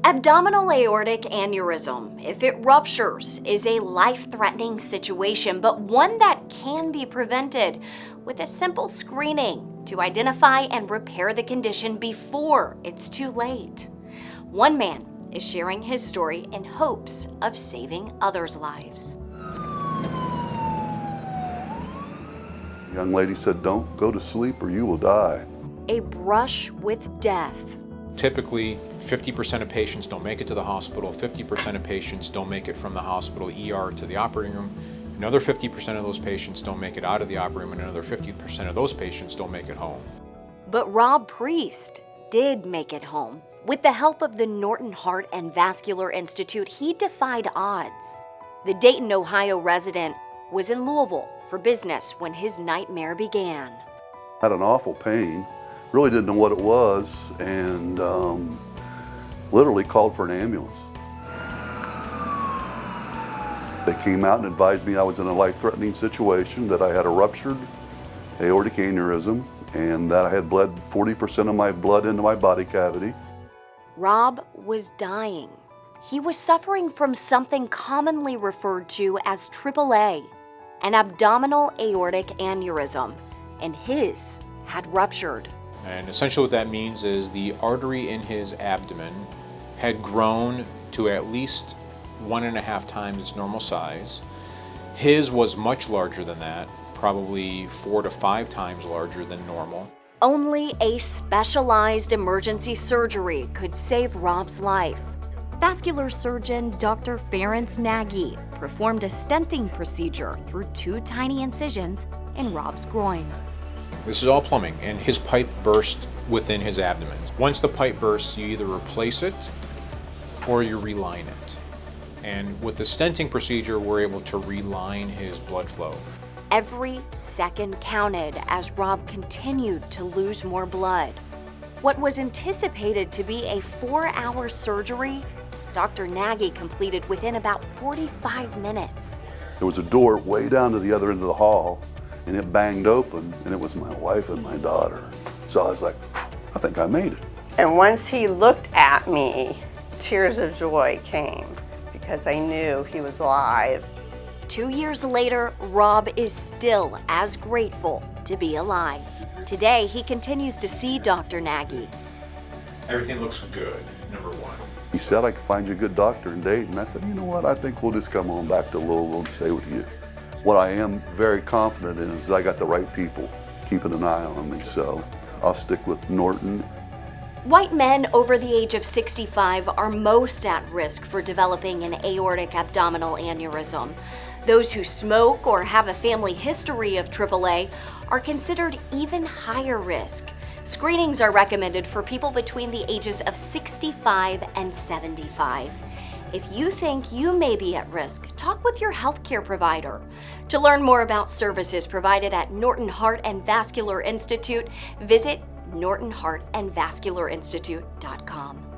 Abdominal aortic aneurysm, if it ruptures, is a life-threatening situation, but one that can be prevented with a simple screening to identify and repair the condition before it's too late. One man is sharing his story in hopes of saving others' lives. The young lady said, "Don't go to sleep or you will die." A brush with death. Typically, 50% of patients don't make it to the hospital, 50% of patients don't make it from the hospital ER to the operating room, another 50% of those patients don't make it out of the operating room, and another 50% of those patients don't make it home. But Rob Priest did make it home. With the help of the Norton Heart Vascular Institute, he defied odds. The Dayton, Ohio resident was in Louisville for business when his nightmare began. Had an awful pain, really didn't know what it was, and literally called for an ambulance. They came out and advised me I was in a life-threatening situation, that I had a ruptured aortic aneurysm, and that I had bled 40% of my blood into my body cavity. Rob was dying. He was suffering from something commonly referred to as AAA, an abdominal aortic aneurysm, and his had ruptured. And essentially what that means is the artery in his abdomen had grown to at least 1.5 times its normal size. His was much larger than that, probably 4 to 5 times larger than normal. Only a specialized emergency surgery could save Rob's life. Vascular surgeon Dr. Ferenc Nagy performed a stenting procedure through 2 tiny incisions in Rob's groin. This is all plumbing, and his pipe burst within his abdomen. Once the pipe bursts, you either replace it or you reline it. And with the stenting procedure, we're able to reline his blood flow. Every second counted as Rob continued to lose more blood. What was anticipated to be a 4-hour surgery, Dr. Nagy completed within about 45 minutes. There was a door way down to the other end of the hall, and it banged open, and it was my wife and my daughter. So I was like, I think I made it. And once he looked at me, tears of joy came because I knew he was alive. 2 years later, Rob is still as grateful to be alive. Today, he continues to see Dr. Nagy. Everything looks good, number one. He said I could find you a good doctor in Dayton. I said, you know what, I think we'll just come on back to Louisville and stay with you. What I am very confident in is I got the right people keeping an eye on me, so I'll stick with Norton. White men over the age of 65 are most at risk for developing an aortic abdominal aneurysm. Those who smoke or have a family history of AAA are considered even higher risk. Screenings are recommended for people between the ages of 65 and 75. If you think you may be at risk, talk with your healthcare provider. To learn more about services provided at Norton Heart Vascular Institute, visit nortonheartandvascularinstitute.com.